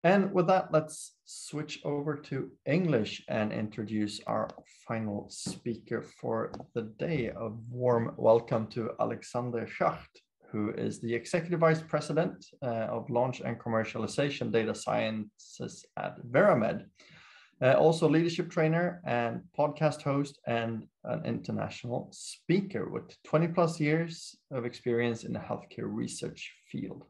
And with that, let's switch over to English and introduce our final speaker for the day. A warm welcome to Alexander Schacht, who is the Executive Vice President of Launch and Commercialization Data Sciences at Veramed. Also leadership trainer and podcast host and an international speaker with 20 plus years of experience in the healthcare research field.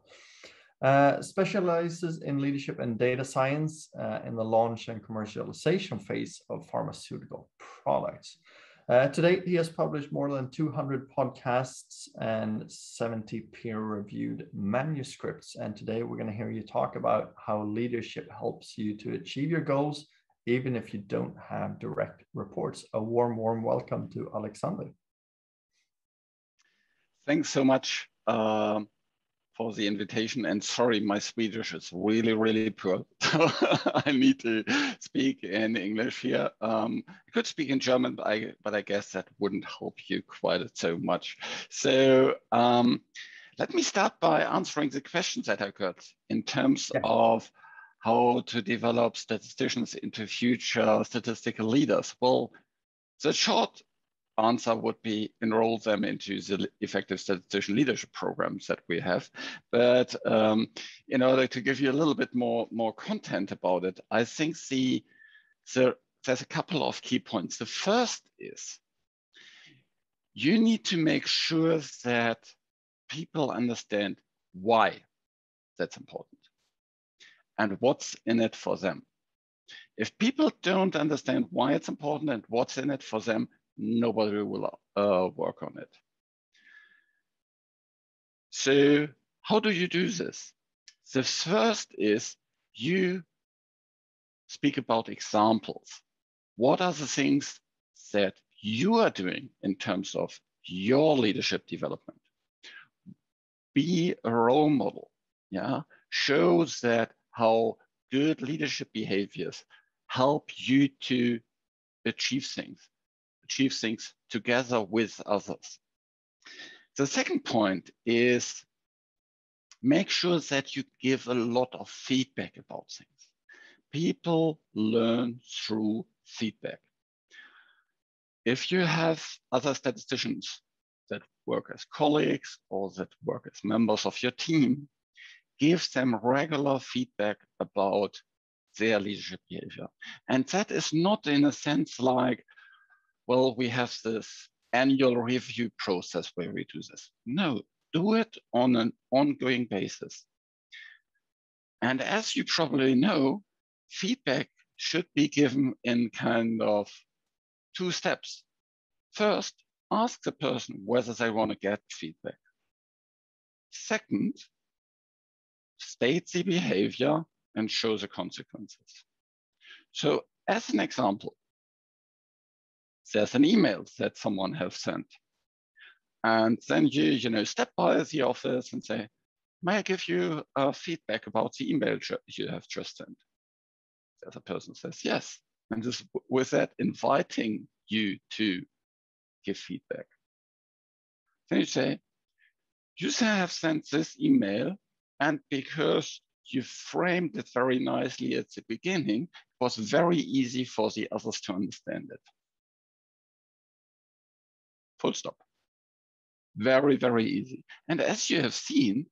Specializes in leadership and data science in the launch and commercialization phase of pharmaceutical products. To date, he has published more than 200 podcasts and 70 peer-reviewed manuscripts. And today we're going to hear you talk about how leadership helps you to achieve your goals, even if you don't have direct reports. A warm welcome to Alexander. Thanks so much for the invitation, and sorry, my Swedish is really poor, so I need to speak in English here. I could speak in German, but I guess that wouldn't help you quite so much. So let me start by answering the questions that I got in terms of how to develop statisticians into future statistical leaders. Well, the short answer would be enroll them into the effective statistician leadership programs that we have. But in order to give you a little bit more content about it, I think there's a couple of key points. The first is you need to make sure that people understand why that's important and what's in it for them. If people don't understand why it's important and what's in it for them, nobody will work on it. So how do you do this? The first is you speak about examples. What are the things that you are doing in terms of your leadership development? Be a role model. Show that how good leadership behaviors help you to achieve things together with others. The second point is make sure that you give a lot of feedback about things. People learn through feedback. If you have other statisticians that work as colleagues or that work as members of your team, give them regular feedback about their leadership behavior. And that is not in a sense like, well, we have this annual review process where we do this. No, do it on an ongoing basis. And as you probably know, feedback should be given in kind of two steps. First, ask the person whether they want to get feedback. Second, state the behavior and show the consequences. So as an example, there's an email that someone has sent. And then you step by the office and say, may I give you feedback about the email you have just sent? The other person says, yes. And this, with that, inviting you to give feedback. Then you say, you have sent this email, and because you framed it very nicely at the beginning, it was very easy for the others to understand it. Full stop. Very easy. And as you have seen,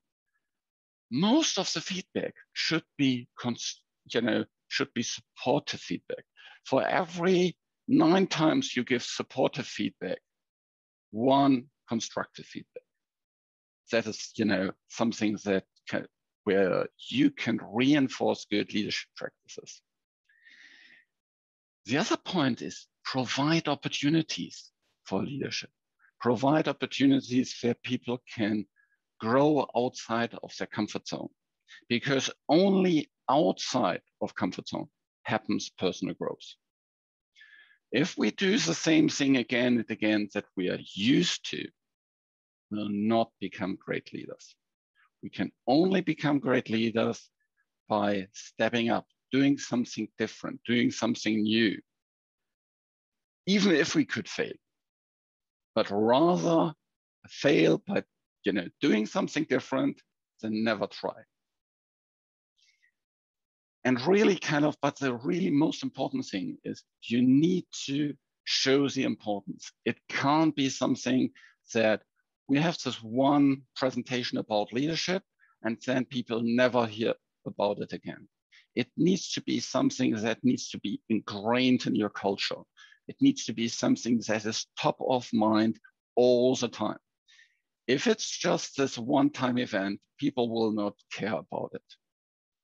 most of the feedback should be, supportive feedback. For every 9 times you give supportive feedback, 1 constructive feedback. That is, something that where you can reinforce good leadership practices. The other point is provide opportunities for leadership. Provide opportunities where people can grow outside of their comfort zone, because only outside of comfort zone happens personal growth. If we do the same thing again and again that we are used to, we'll not become great leaders. We can only become great leaders by stepping up, doing something different, doing something new, even if we could fail. But rather fail by doing something different than never try. And really but the really most important thing is you need to show the importance. It can't be something that we have this one presentation about leadership and then people never hear about it again. It needs to be something that needs to be ingrained in your culture. It needs to be something that is top of mind all the time. If it's just this one-time event, people will not care about it.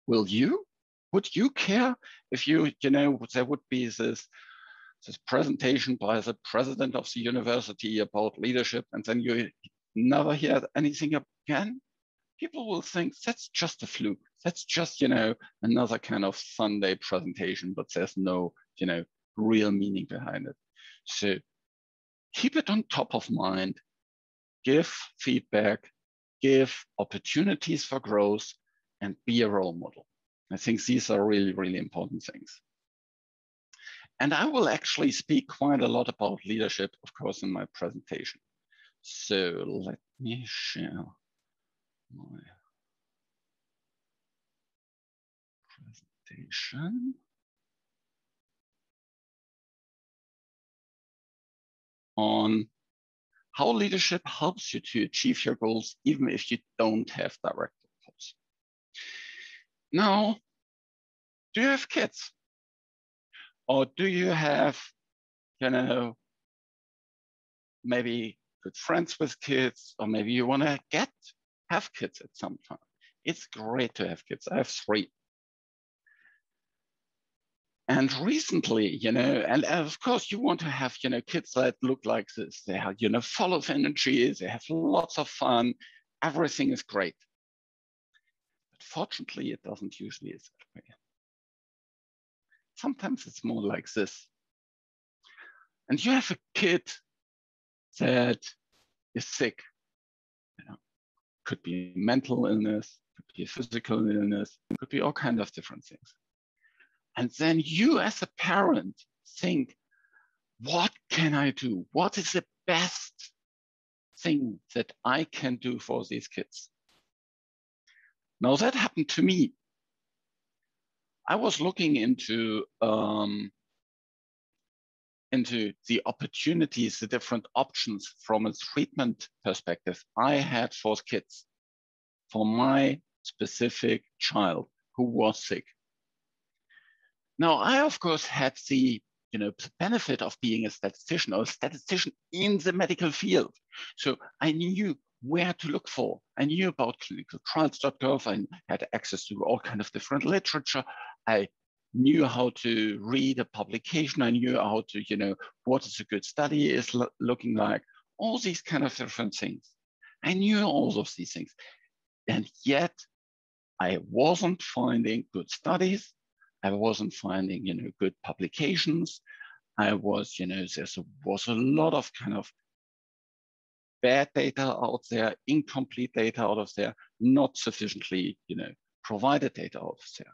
Will you? Would you care if there would be this presentation by the president of the university about leadership and then you never hear anything again? People will think that's just a fluke. That's just, another kind of Sunday presentation, but there's no, real meaning behind it. So keep it on top of mind, give feedback, give opportunities for growth, and be a role model. I think these are really, really important things. And I will actually speak quite a lot about leadership, of course, in my presentation. So let me share my presentation on how leadership helps you to achieve your goals, even if you don't have direct goals. Now, do you have kids? Or do you have, maybe good friends with kids, or maybe you want to have kids at some time? It's great to have kids. I have 3. And recently, and of course you want to have, kids that look like this. They are, full of energy. They have lots of fun. Everything is great. But fortunately, it doesn't usually is that way. Sometimes it's more like this. And you have a kid that is sick. Could be mental illness, could be a physical illness, could be all kinds of different things. And then you as a parent think, what can I do? What is the best thing that I can do for these kids? Now that happened to me. I was looking into the opportunities, the different options from a treatment perspective I had for kids, for my specific child who was sick. Now, I, of course, had the benefit of being a statistician or a statistician in the medical field. So I knew where to look for. I knew about clinicaltrials.gov. I had access to all kinds of different literature. I knew how to read a publication. I knew how to, what is a good study is looking like. All these kind of different things. I knew all of these things. And yet I wasn't finding good studies. I wasn't finding, good publications. I was, there was a lot of kind of bad data out there, incomplete data out of there, not sufficiently, provided data out of there.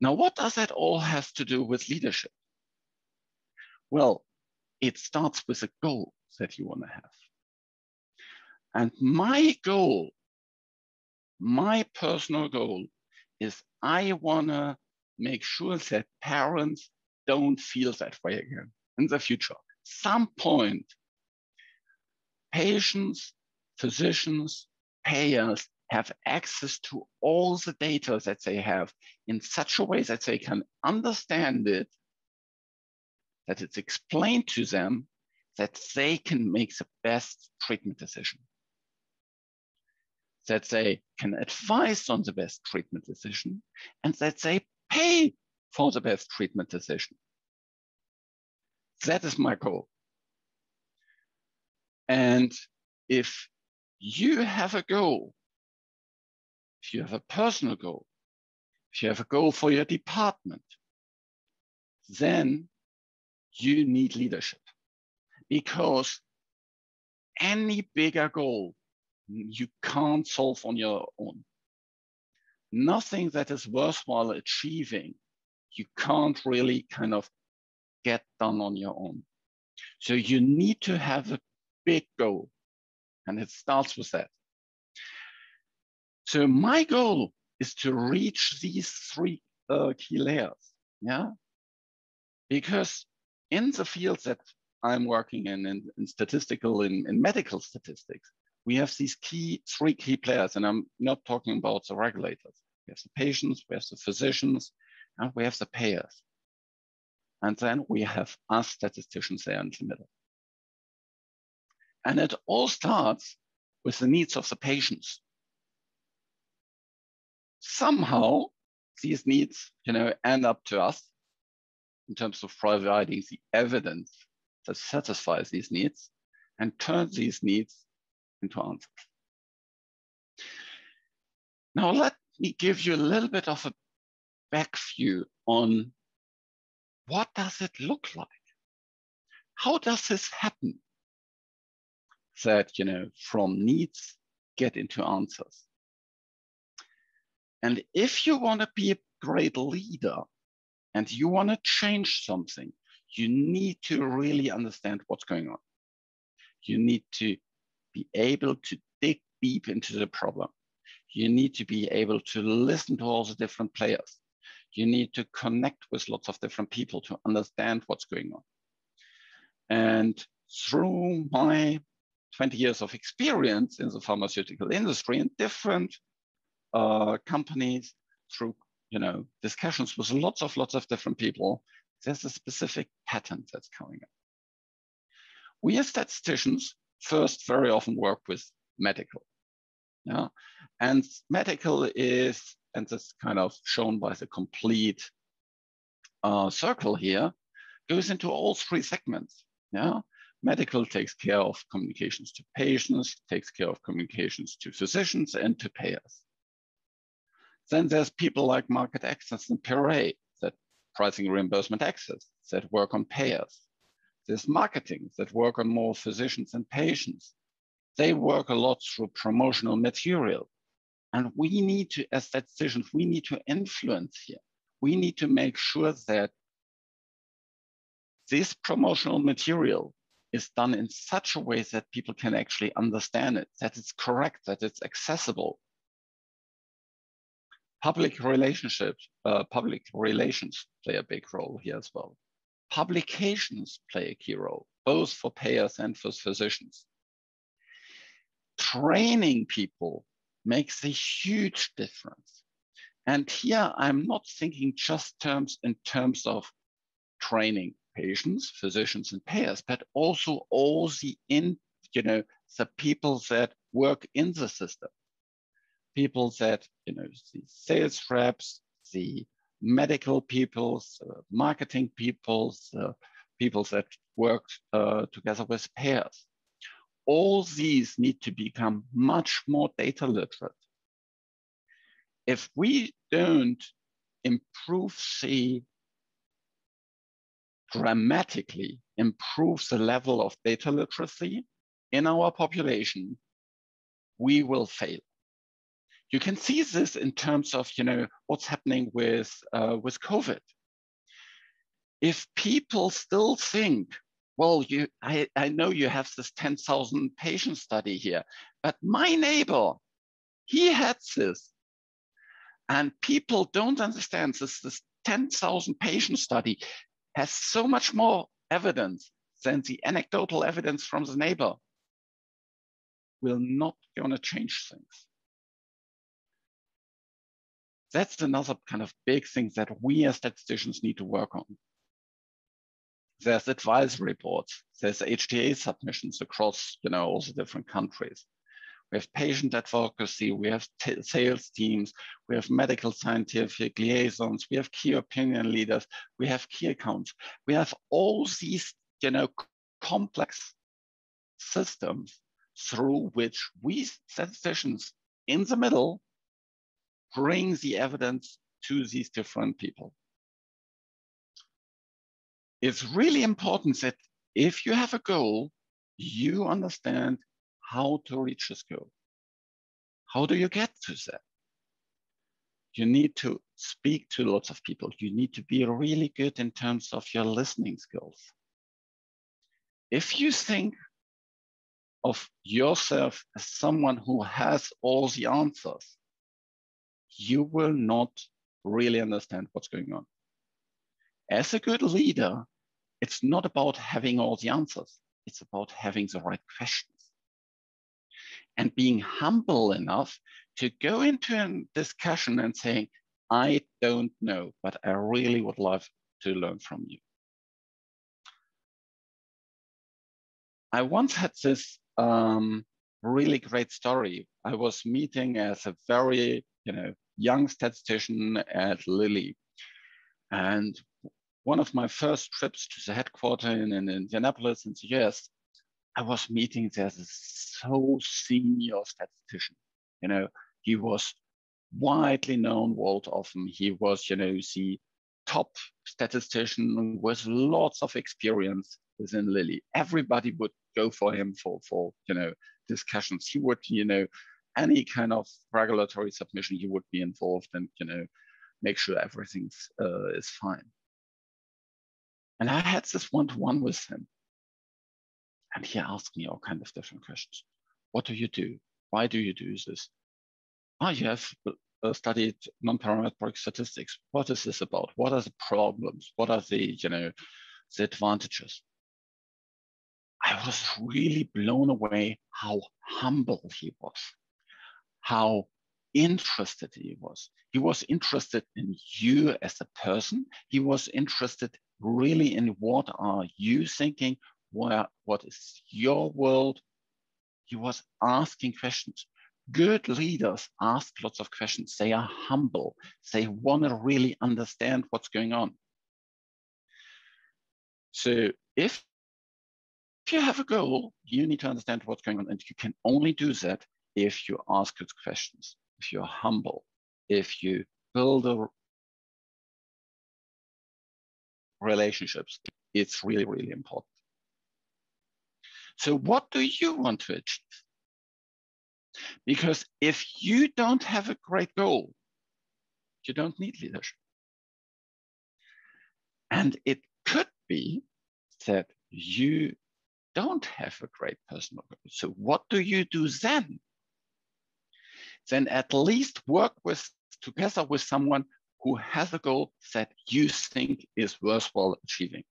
Now, what does that all have to do with leadership? Well, it starts with a goal that you want to have. And my goal, my personal goal, is I want to make sure that parents don't feel that way again in the future. Some point, patients, physicians, payers have access to all the data that they have in such a way that they can understand it, that it's explained to them, that they can make the best treatment decision, that they can advise on the best treatment decision, and that they pay for the best treatment decision. That is my goal. And if you have a goal, if you have a personal goal, if you have a goal for your department, then you need leadership. Because any bigger goal you can't solve on your own. Nothing that is worthwhile achieving, you can't really kind of get done on your own. So you need to have a big goal, and it starts with that. So my goal is to reach these three key layers. Yeah, because in the fields that I'm working in statistical, in medical statistics, we have these three key players, and I'm not talking about the regulators. We have the patients, we have the physicians, and we have the payers. And then we have us statisticians there in the middle. And it all starts with the needs of the patients. Somehow, these needs, end up to us in terms of providing the evidence that satisfies these needs and turns these needs into answers. Now, let me give you a little bit of a back view on what does it look like? How does this happen? That, from needs get into answers. And if you want to be a great leader and you want to change something, you need to really understand what's going on. You need to be able to dig deep into the problem. You need to be able to listen to all the different players. You need to connect with lots of different people to understand what's going on. And through my 20 years of experience in the pharmaceutical industry in different companies, through discussions with lots of different people, there's a specific pattern that's coming up. We as statisticians first very often work with medical. Yeah, and medical is, and that's kind of shown by the complete circle here, goes into all three segments. Yeah, medical takes care of communications to patients, takes care of communications to physicians and to payers. Then there's people like market access and PRA, that pricing reimbursement access, that work on payers. There's marketing that work on more physicians and patients. They work a lot through promotional material. And we need to, as statisticians, we need to influence here. We need to make sure that this promotional material is done in such a way that people can actually understand it, that it's correct, that it's accessible. Public relations play a big role here as well. Publications play a key role, both for payers and for physicians. Training people makes a huge difference. And here I'm not thinking just in terms of training patients, physicians, and payers, but also all the the people that work in the system. People that, the sales reps, the medical people, marketing people, people that work together with payers. All these need to become much more data literate. If we don't dramatically improve the level of data literacy in our population, we will fail. You can see this in terms of what's happening with COVID. If people still think, well, I know you have this 10,000 patient study here, but my neighbor, he had this. And people don't understand this 10,000 patient study has so much more evidence than the anecdotal evidence from the neighbor. We're not going to change things. That's another kind of big thing that we as statisticians need to work on. There's advisory boards, there's HTA submissions across all the different countries. We have patient advocacy, we have sales teams, we have medical scientific liaisons, we have key opinion leaders, we have key accounts. We have all these complex systems through which we statisticians in the middle bring the evidence to these different people. It's really important that if you have a goal, you understand how to reach this goal. How do you get to that? You need to speak to lots of people. You need to be really good in terms of your listening skills. If you think of yourself as someone who has all the answers, you will not really understand what's going on. As a good leader, it's not about having all the answers. It's about having the right questions and being humble enough to go into a discussion and saying, I don't know, but I really would love to learn from you. I once had this really great story. I was meeting as a very young statistician at Lilly. And one of my first trips to the headquarters in Indianapolis in the US, I was meeting there this so senior statistician. He was widely known world often. He was, the top statistician with lots of experience within Lilly. Everybody would go for him for discussions. He would, any kind of regulatory submission, he would be involved and, make sure everything is fine. And I had this one-to-one with him. And he asked me all kinds of different questions. What do you do? Why do you do this? You have studied non-parametric statistics. What is this about? What are the problems? What are the, the advantages? I was really blown away how humble he was, how interested he was. He was interested in you as a person. He was interested really in what are you thinking, what is your world. He was asking questions. Good leaders ask lots of questions. They are humble. They want to really understand what's going on. So if you have a goal, you need to understand what's going on. And you can only do that if you ask good questions, if you're humble, if you build relationships. It's really, really important. So what do you want to achieve? Because if you don't have a great goal, you don't need leadership. And it could be that you don't have a great personal goal. So what do you do then? Then at least work together with someone who has a goal that you think is worthwhile achieving.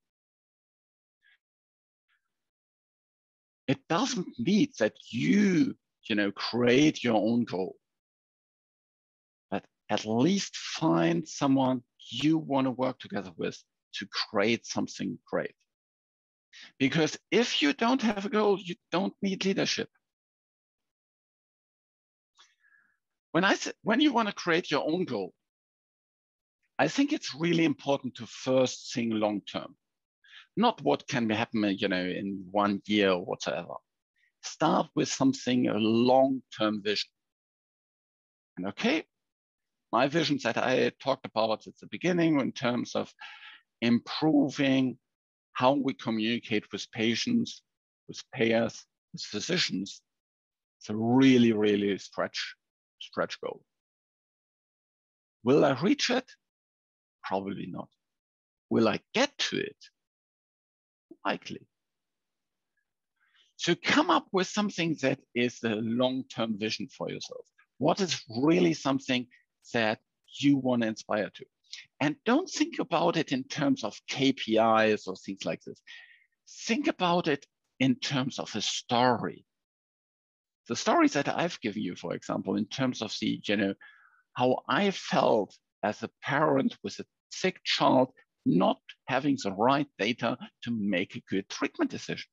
It doesn't mean that you create your own goal, but at least find someone you want to work together with to create something great. Because if you don't have a goal, you don't need leadership. When you want to create your own goal, I think it's really important to first think long-term, not what can happen, in 1 year or whatever. Start with something, a long-term vision. And okay, my visions that I talked about at the beginning in terms of improving how we communicate with patients, with payers, with physicians, it's a really, really stretch goal. Will I reach it? Probably not. Will I get to it? Likely. So come up with something that is a long-term vision for yourself. What is really something that you want to inspire to? And don't think about it in terms of KPIs or things like this. Think about it in terms of a story. The stories that I've given you, for example, in terms of the, how I felt as a parent with a sick child not having the right data to make a good treatment decision.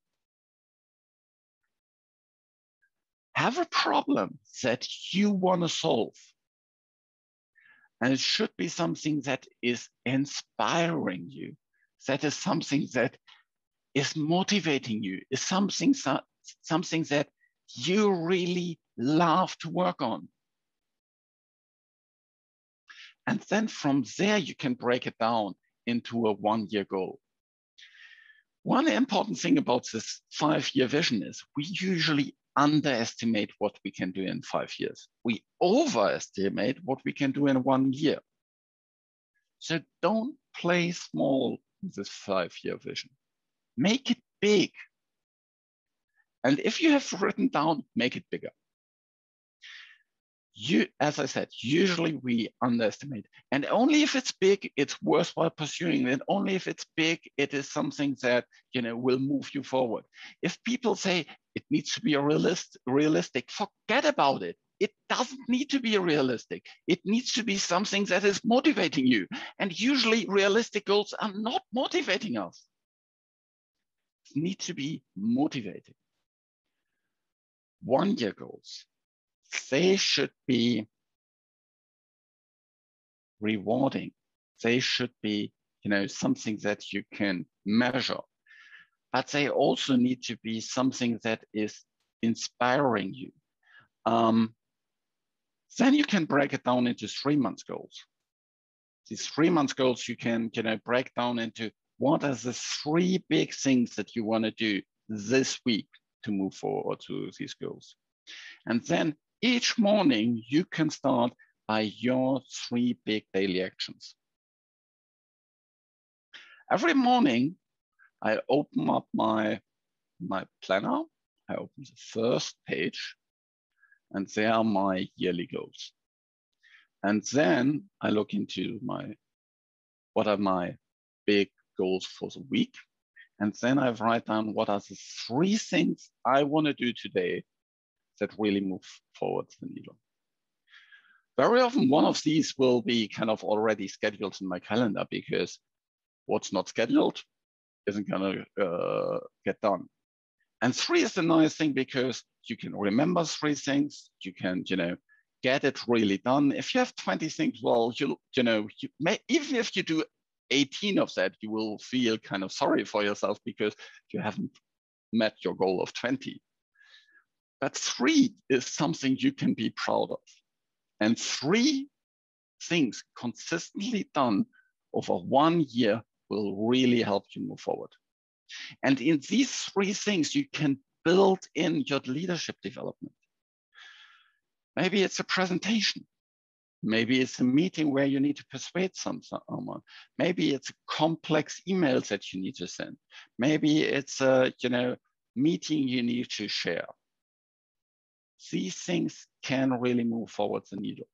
Have a problem that you want to solve. And it should be something that is inspiring you, that is something that is motivating you, is something that you really love to work on. And then from there, you can break it down into a 1-year goal. One important thing about this 5-year vision is we usually underestimate what we can do in 5 years. We overestimate what we can do in 1 year. So don't play small with this 5-year vision. Make it big. And if you have written down, make it bigger. as I said, usually we underestimate. And only if it's big, it's worthwhile pursuing it. Only if it's big, it is something that, will move you forward. If people say it needs to be realistic, forget about it. It doesn't need to be realistic. It needs to be something that is motivating you. And usually realistic goals are not motivating us. It needs to be motivating. 1 year goals, they should be rewarding. They should be, something that you can measure. But they also need to be something that is inspiring you. Then you can break it down into 3 month goals. These 3 month goals you can, break down into what are the 3 big things that you want to do this week to move forward to these goals. And then each morning you can start by your 3 big daily actions. Every morning I open up my planner. I open the first page, and there are my yearly goals. And then I look into what are my big goals for the week. And then I write down what are the 3 things I want to do today that really move forward the needle. Very often one of these will be kind of already scheduled in my calendar, because what's not scheduled isn't going to get done. And 3 is the nice thing, because you can remember 3 things. You can, get it really done. If you have 20 things, well, you may, even if you do 18 of that, you will feel kind of sorry for yourself because you haven't met your goal of 20. But 3 is something you can be proud of. And 3 things consistently done over 1 year will really help you move forward. And in these 3 things, you can build in your leadership development. Maybe it's a presentation. Maybe it's a meeting where you need to persuade someone. Maybe it's a complex email that you need to send. Maybe it's a meeting you need to share. These things can really move forward the needle.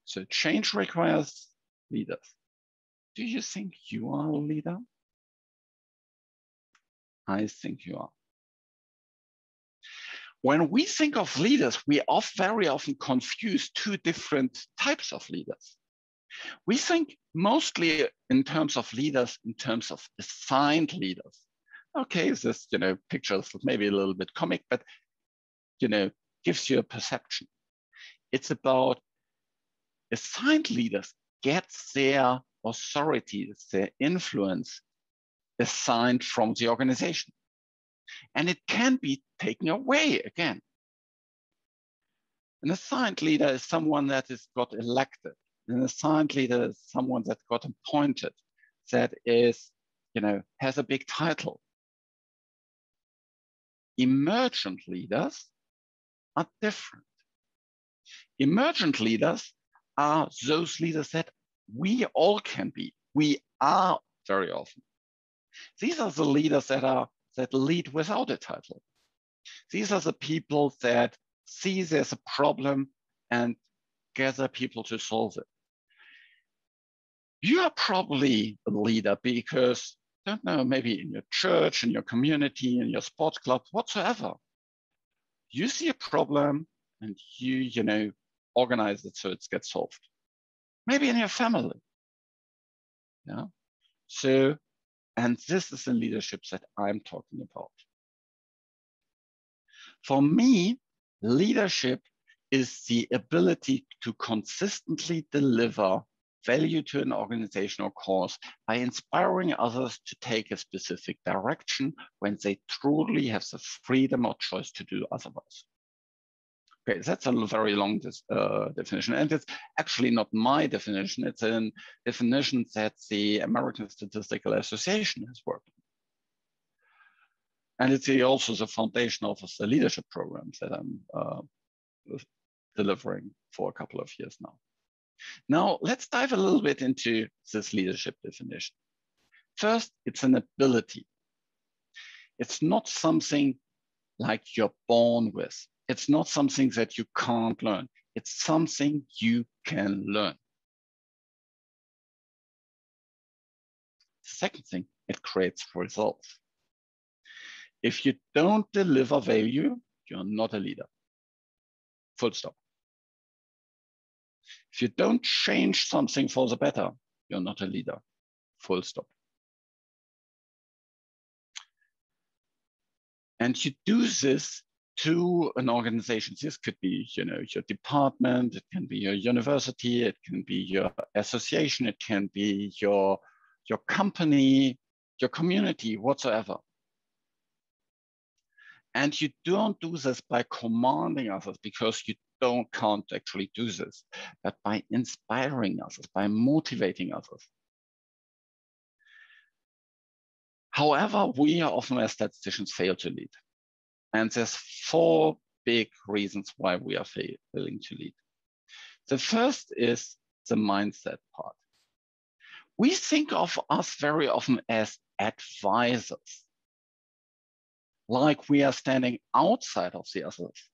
So change requires leaders. Do you think you are a leader? I think you are. When we think of leaders, we very often confuse 2 different types of leaders. We think mostly in terms of leaders, in terms of assigned leaders. Okay, this picture is maybe a little bit comic, but gives you a perception. It's about assigned leaders get their authority, their influence assigned from the organization. And it can be taken away again. An assigned leader is someone that is got elected. An assigned leader is someone that got appointed, that is, has a big title. Emergent leaders are different. Emergent leaders are those leaders that we all can be. We are very often. These are the leaders that lead without a title. These are the people that see there's a problem and gather people to solve it. You are probably a leader because, I don't know, maybe in your church, in your community, in your sports club, whatsoever. You see a problem and you organize it so it gets solved. Maybe in your family. Yeah. So, and this is the leadership that I'm talking about. For me, leadership is the ability to consistently deliver value to an organization or cause by inspiring others to take a specific direction when they truly have the freedom or choice to do otherwise. Okay, that's a very long definition, and it's actually not my definition. It's a definition that the American Statistical Association has worked on. And it's also the foundation of the leadership programs that I'm delivering for a couple of years now. Now, let's dive a little bit into this leadership definition. First, it's an ability. It's not something like you're born with. It's not something that you can't learn. It's something you can learn. Second thing, it creates results. If you don't deliver value, you're not a leader. Full stop. If you don't change something for the better, you're not a leader. Full stop. And you do this to an organization. This could be, your department, it can be your university, it can be your association, it can be your company, your community, whatsoever. And you don't do this by commanding others, because you can't actually do this, but by inspiring others, by motivating others. However, we are often as statisticians fail to lead. And there's 4 big reasons why we are failing to lead. The first is the mindset part. We think of us very often as advisors, like we are standing outside of the others.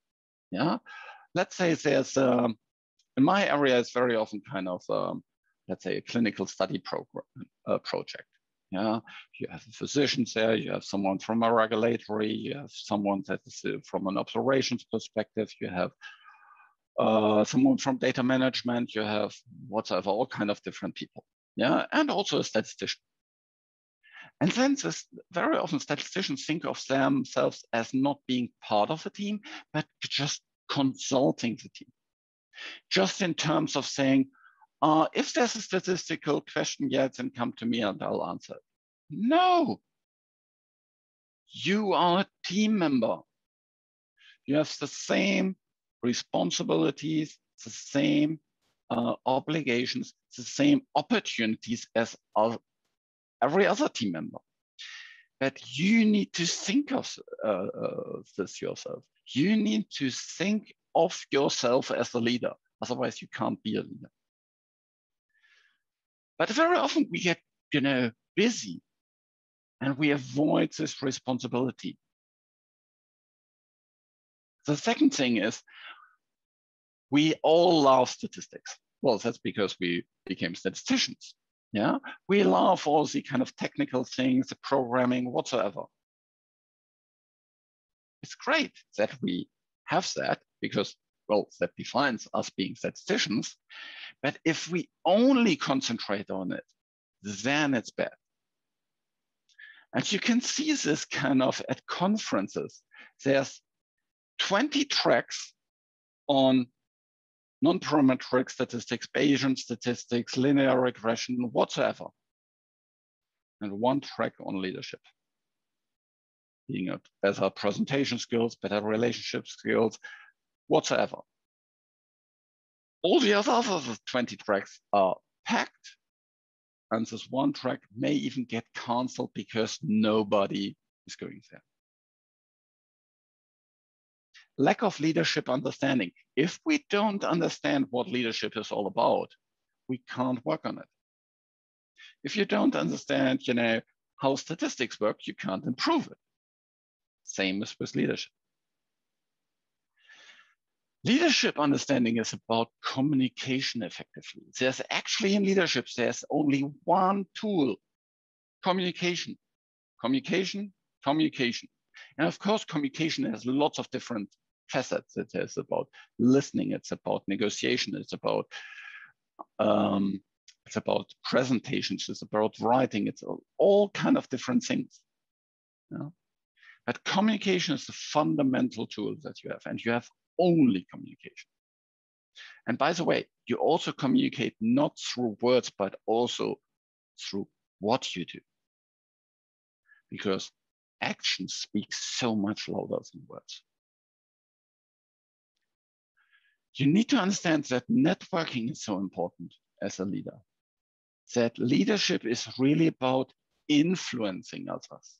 Yeah, let's say there's in my area, it's very often kind of let's say a clinical study program project. Yeah, you have a physician there, you have someone from a regulatory, you have someone that is from an operations perspective, you have someone from data management, you have whatever, all kind of different people. Yeah, and also a statistician. And then very often statisticians think of themselves as not being part of a team, but just consulting the team. Just in terms of saying, if there's a statistical question, then come to me and I'll answer it. No, you are a team member. You have the same responsibilities, the same obligations, the same opportunities as every other team member. But you need to think of this yourself. You need to think of yourself as a leader. Otherwise, you can't be a leader. But very often we get, busy and we avoid this responsibility. The second thing is we all love statistics. Well, that's because we became statisticians. Yeah, we love all the kind of technical things, the programming, whatsoever. It's great that we have that because, well, that defines us being statisticians. But if we only concentrate on it, then it's bad. And you can see this kind of at conferences. There's 20 tracks on non-parametric statistics, Bayesian statistics, linear regression, whatsoever. And 1 track on leadership. Being a better presentation skills, better relationship skills, whatsoever. All the other 20 tracks are packed, and this 1 track may even get canceled because nobody is going there. Lack of leadership understanding. If we don't understand what leadership is all about, we can't work on it. If you don't understand, how statistics work, you can't improve it. Same as with leadership. Leadership understanding is about communication effectively. There's actually in leadership, there's only 1 tool, communication. Communication, communication. And of course, communication has lots of different facets. It is about listening, it's about negotiation, it's about presentations, it's about writing, it's all kind of different things. But communication is the fundamental tool that you have, and you have only communication. And by the way, you also communicate not through words, but also through what you do. Because actions speak so much louder than words. You need to understand that networking is so important as a leader. That leadership is really about influencing others.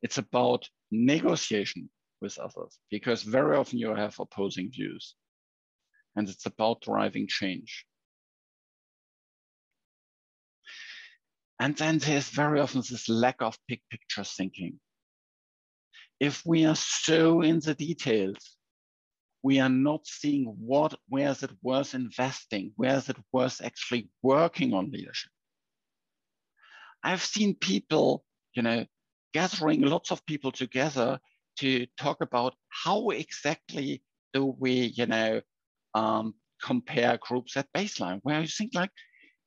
It's about negotiation with others, because very often you have opposing views. And it's about driving change. And then there's very often this lack of big picture thinking. if we are so in the details, we are not seeing where is it worth investing, where is it worth actually working on leadership. I've seen people, gathering lots of people together to talk about how exactly do we, compare groups at baseline, where you think like,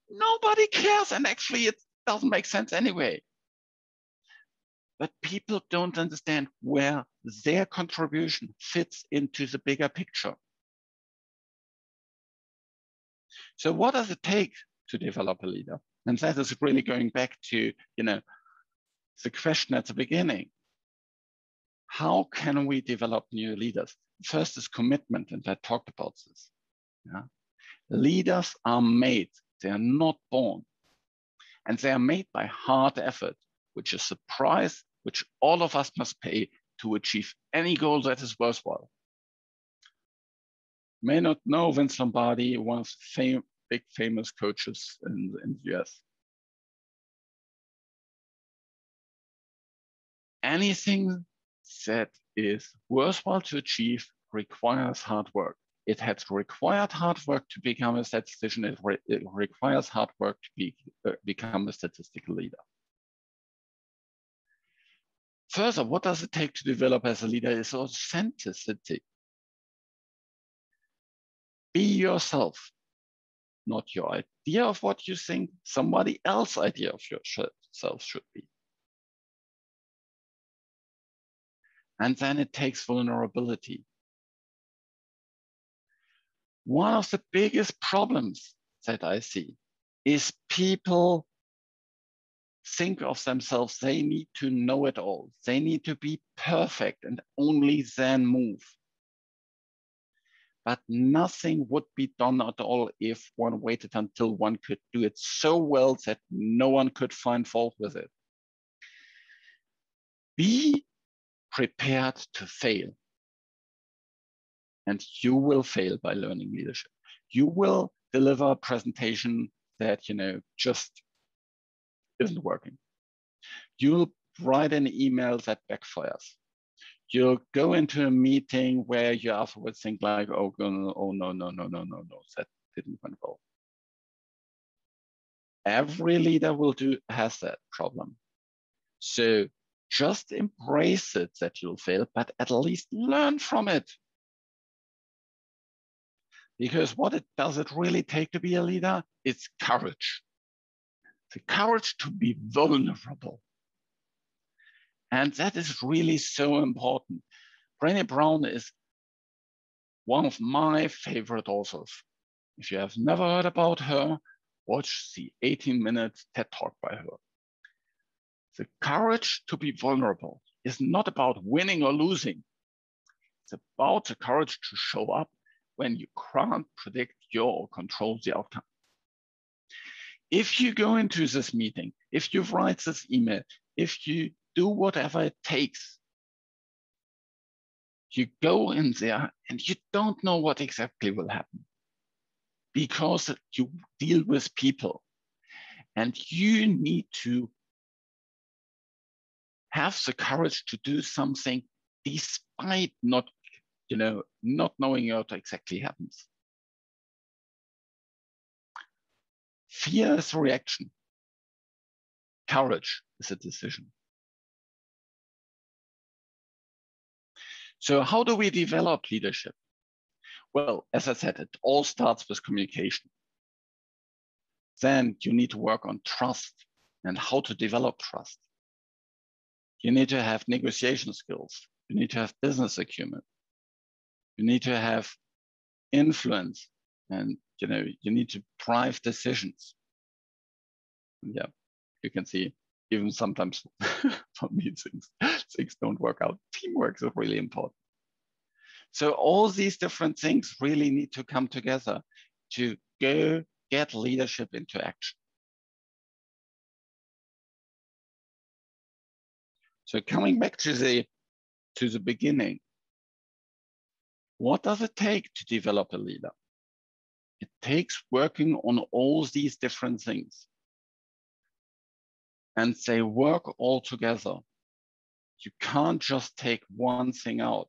nobody cares, and actually it doesn't make sense anyway. But people don't understand where their contribution fits into the bigger picture. So what does it take to develop a leader? And that is really going back to, the question at the beginning. How can we develop new leaders? First is commitment, and I talked about this. Yeah? Leaders are made, they are not born. And they are made by hard effort, which is the price which all of us must pay to achieve any goal that is worthwhile. You may not know Vince Lombardi, one of the big famous coaches in the US. Anything that is worthwhile to achieve requires hard work. It has required hard work to become a statistician. It requires hard work to become a statistical leader. Further, what does it take to develop as a leader is authenticity. Be yourself, not your idea of what you think somebody else's idea of yourself should be. And then it takes vulnerability. One of the biggest problems that I see is people think of themselves, they need to know it all. They need to be perfect and only then move. But nothing would be done at all if one waited until one could do it so well that no one could find fault with it. Be prepared to fail. And you will fail by learning leadership. You will deliver a presentation that, just isn't working. You'll write an email that backfires. You'll go into a meeting where you afterwards think like, oh no, that didn't went well. Every leader has that problem. So just embrace it that you'll fail, but at least learn from it. Because what does it really take to be a leader? It's courage. The courage to be vulnerable. And that is really so important. Brené Brown is one of my favorite authors. If you have never heard about her, watch the 18-minute TED Talk by her. The courage to be vulnerable is not about winning or losing. It's about the courage to show up when you can't predict or control the outcome. If you go into this meeting, if you write this email, if you do whatever it takes, you go in there and you don't know what exactly will happen because you deal with people and you need to have the courage to do something despite not knowing what exactly happens. Fear is a reaction. Courage is a decision. So how do we develop leadership? Well, as I said, it all starts with communication. Then you need to work on trust and how to develop trust. You need to have negotiation skills. You need to have business acumen. You need to have influence, and you need to drive decisions. Yeah, you can see even sometimes for me things don't work out. Teamwork is really important. So all these different things really need to come together to go get leadership into action. So coming back to the beginning, what does it take to develop a leader? It takes working on all these different things. And they work all together. You can't just take one thing out.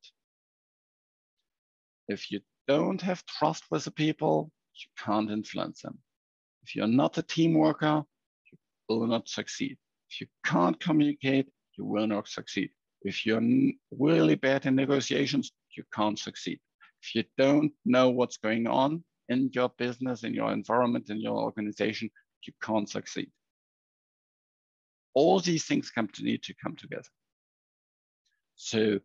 If you don't have trust with the people, you can't influence them. If you're not a team worker, you will not succeed. If you can't communicate, you will not succeed. If you're really bad in negotiations, you can't succeed. If you don't know what's going on in your business, in your environment, in your organization, you can't succeed. All these things need to come together. So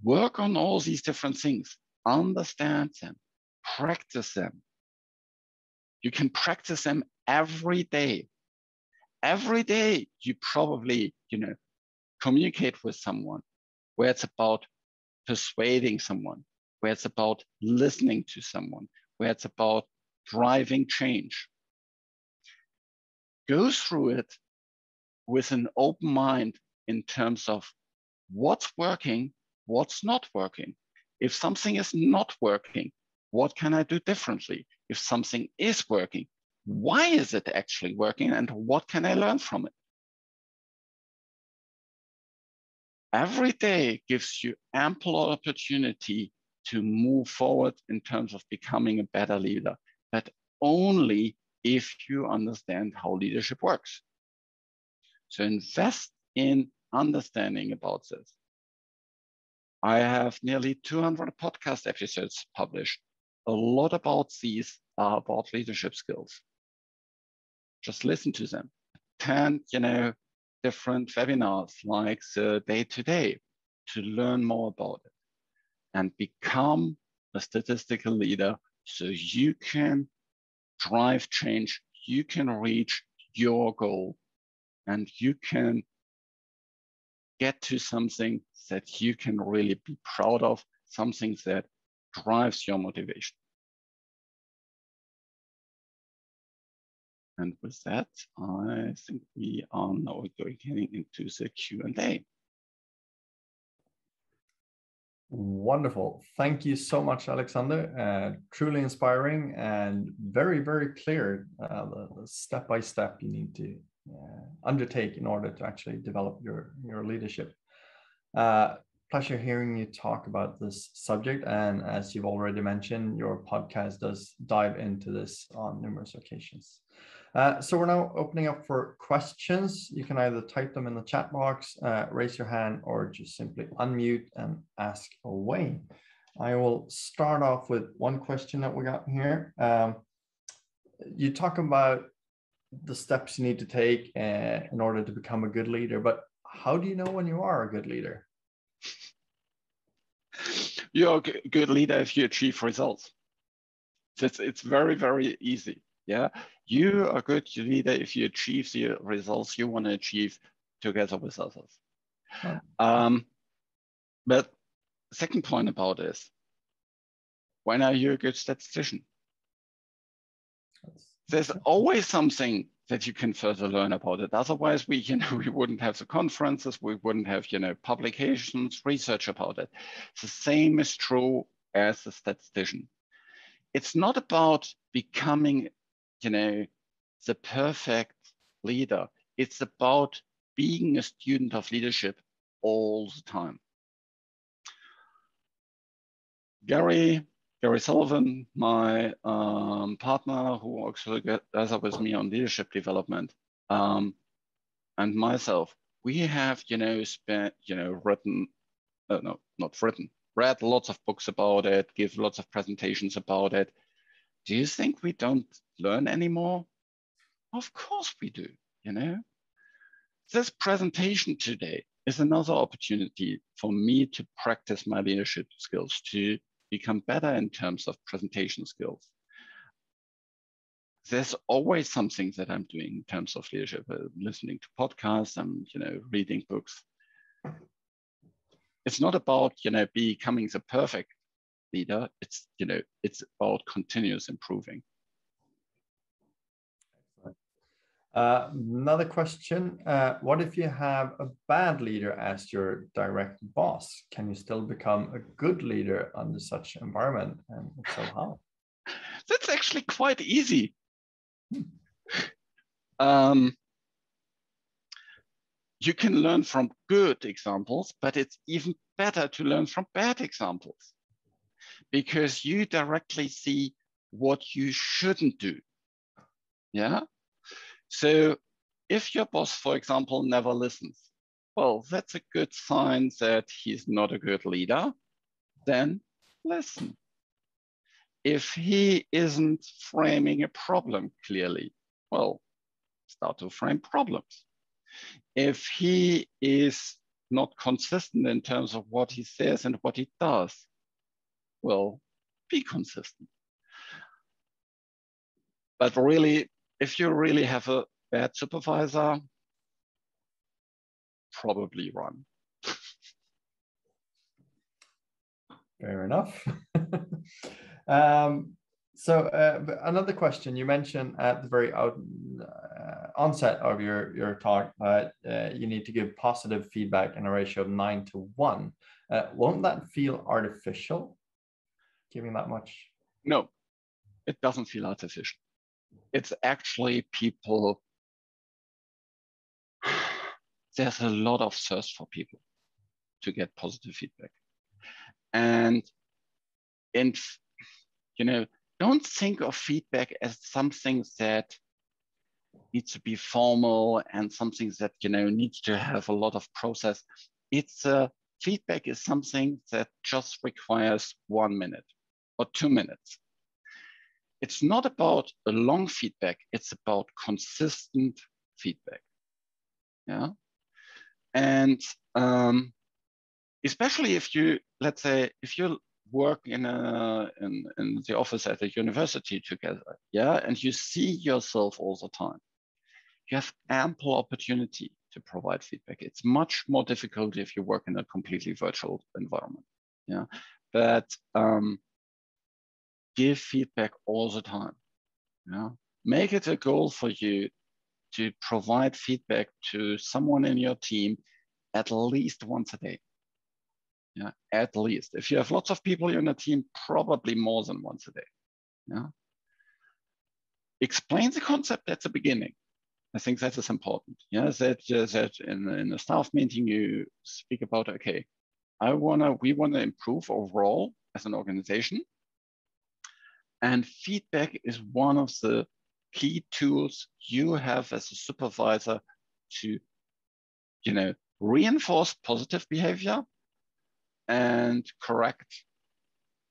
work on all these different things, understand them, practice them. You can practice them every day. Every day you probably, communicate with someone where it's about persuading someone, where it's about listening to someone, where it's about driving change. Go through it with an open mind in terms of what's working, what's not working. If something is not working, what can I do differently? If something is working, why is it actually working and what can I learn from it? Every day gives you ample opportunity to move forward in terms of becoming a better leader, but only if you understand how leadership works. So invest in understanding about this. I have nearly 200 podcast episodes published. A lot about these are about leadership skills. Just listen to them. Attend, different webinars like the day-to-day to learn more about it and become a statistical leader so you can drive change, you can reach your goal, and you can get to something that you can really be proud of, something that drives your motivation. And with that, I think we are now going into the Q&A. Wonderful. Thank you so much, Alexander. Truly inspiring and very, very clear, the step-by-step you need to undertake in order to actually develop your leadership. Pleasure hearing you talk about this subject. And as you've already mentioned, your podcast does dive into this on numerous occasions. So we're now opening up for questions. You can either type them in the chat box, raise your hand, or just simply unmute and ask away. I will start off with one question that we got here. You talk about the steps you need to take in order to become a good leader, but how do you know when you are a good leader? You're a good leader if you achieve results. It's very, very easy. Yeah, you are a good leader if you achieve the results you want to achieve together with others. Oh. But the second point about this, when are you a good statistician? There's always something that you can further learn about it. Otherwise, we wouldn't have the conferences, we wouldn't have, publications, research about it. The same is true as a statistician. It's not about becoming, the perfect leader. It's about being a student of leadership all the time. Gary Sullivan, my partner who works together with me on leadership development, and myself, we have, read lots of books about it, give lots of presentations about it. Do you think we don't learn anymore? Of course we do, This presentation today is another opportunity for me to practice my leadership skills, to become better in terms of presentation skills. There's always something that I'm doing in terms of leadership, listening to podcasts and, reading books. It's not about, becoming the perfect leader. It's, it's about continuous improving. Another question. What if you have a bad leader as your direct boss? Can you still become a good leader under such environment? And if so, how? That's actually quite easy. you can learn from good examples, but it's even better to learn from bad examples because you directly see what you shouldn't do. Yeah. So if your boss, for example, never listens, well, that's a good sign that he's not a good leader. Then listen. If he isn't framing a problem clearly, well, start to frame problems. If he is not consistent in terms of what he says and what he does, well, be consistent. But really, if you really have a bad supervisor, probably run. Fair enough. So another question, you mentioned at the very onset of your talk that you need to give positive feedback in a ratio of 9:1. Won't that feel artificial, giving that much? No, it doesn't feel artificial. It's actually people, there's a lot of thirst for people to get positive feedback. And don't think of feedback as something that needs to be formal and something that, needs to have a lot of process. Feedback is something that just requires 1 minute or 2 minutes. It's not about a long feedback. It's about consistent feedback. Yeah. And especially if you, let's say, if you work in the office at a university together, yeah, and you see yourself all the time, you have ample opportunity to provide feedback. It's much more difficult if you work in a completely virtual environment. Yeah, but give feedback all the time. Yeah, make it a goal for you to provide feedback to someone in your team at least once a day. Yeah, at least. If you have lots of people in a team, probably more than once a day. Yeah. Explain the concept at the beginning. I think that is important. Yeah, that in a staff meeting you speak about, okay, we wanna improve overall as an organization, and feedback is one of the key tools you have as a supervisor to, reinforce positive behavior and correct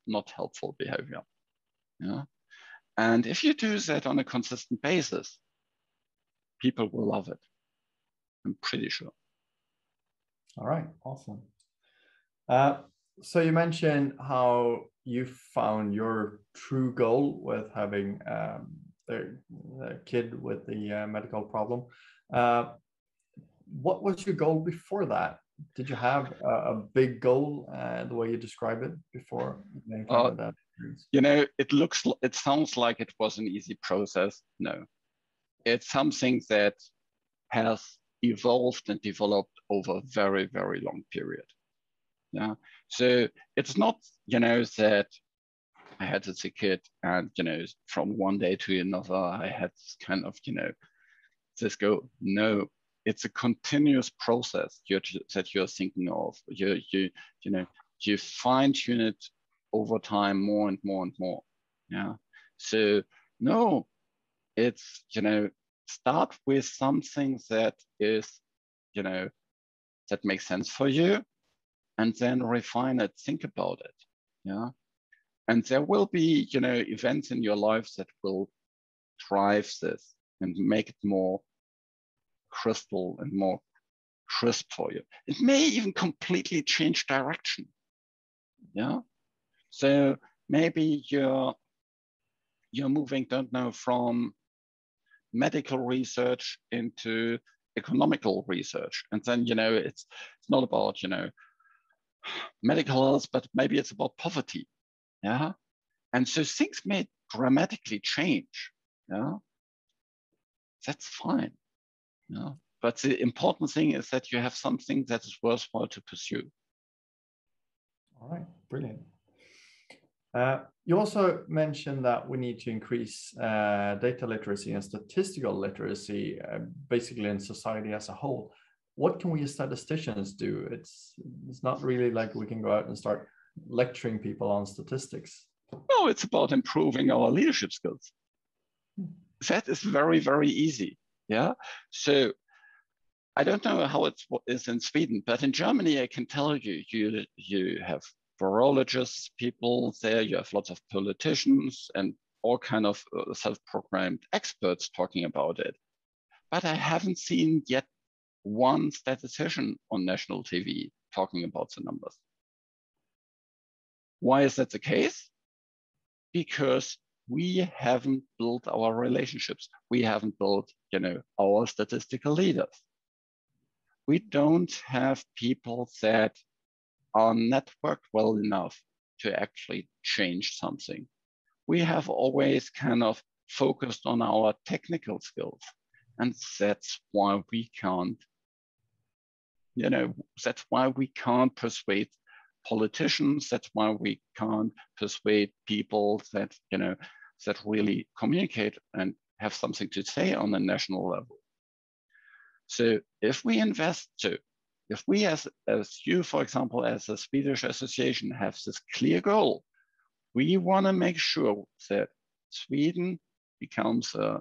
not helpful behavior. Yeah. And if you do that on a consistent basis, people will love it. I'm pretty sure. All right, awesome. So you mentioned how you found your true goal with having the kid with the medical problem. What was your goal before that? Did you have a big goal the way you describe it before you encountered that experience? It sounds like it was an easy process. No, it's something that has evolved and developed over a very, very long period. Yeah. So it's not, that I had as a kid and, from one day to another, I had this kind of, this goal. No, it's a continuous process that you're thinking of. You fine tune it over time more and more and more. Yeah. So no, it's, start with something that is, that makes sense for you, and then refine it, think about it. Yeah. And there will be, events in your life that will drive this and make it more crystal and more crisp for you. It may even completely change direction. Yeah. So maybe you're moving, from medical research into economical research. And then, it's not about, medical health, but maybe it's about poverty. Yeah. And so things may dramatically change. Yeah. That's fine. Yeah. But the important thing is that you have something that is worthwhile to pursue. All right, brilliant. You also mentioned that we need to increase data literacy and statistical literacy, basically in society as a whole. what can we as statisticians do? It's not really like we can go out and start lecturing people on statistics. No, it's about improving our leadership skills. That is very, very easy. Yeah. So I don't know how it is in Sweden, but in Germany, I can tell you, you have virologists, people there, you have lots of politicians and all kind of self-proclaimed experts talking about it. But I haven't seen yet one statistician on national TV talking about the numbers. Why is that the case? Because we haven't built our relationships. We haven't built, our statistical leaders. We don't have people that are networked well enough to actually change something. We have always kind of focused on our technical skills. And that's why we can't, that's why we can't persuade politicians. That's why we can't persuade people that, that really communicate and have something to say on the national level. So if we invest, if we as you, for example, as a Swedish association have this clear goal, we want to make sure that Sweden becomes a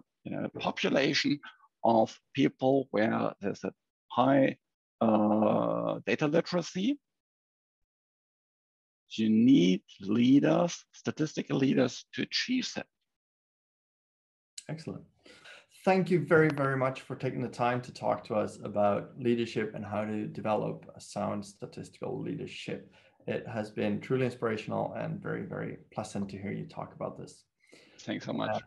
population of people where there's a high data literacy. You need leaders, statistical leaders, to achieve that. Excellent. Thank you very, very much for taking the time to talk to us about leadership and how to develop a sound statistical leadership. It has been truly inspirational and very, very pleasant to hear you talk about this. Thanks so much.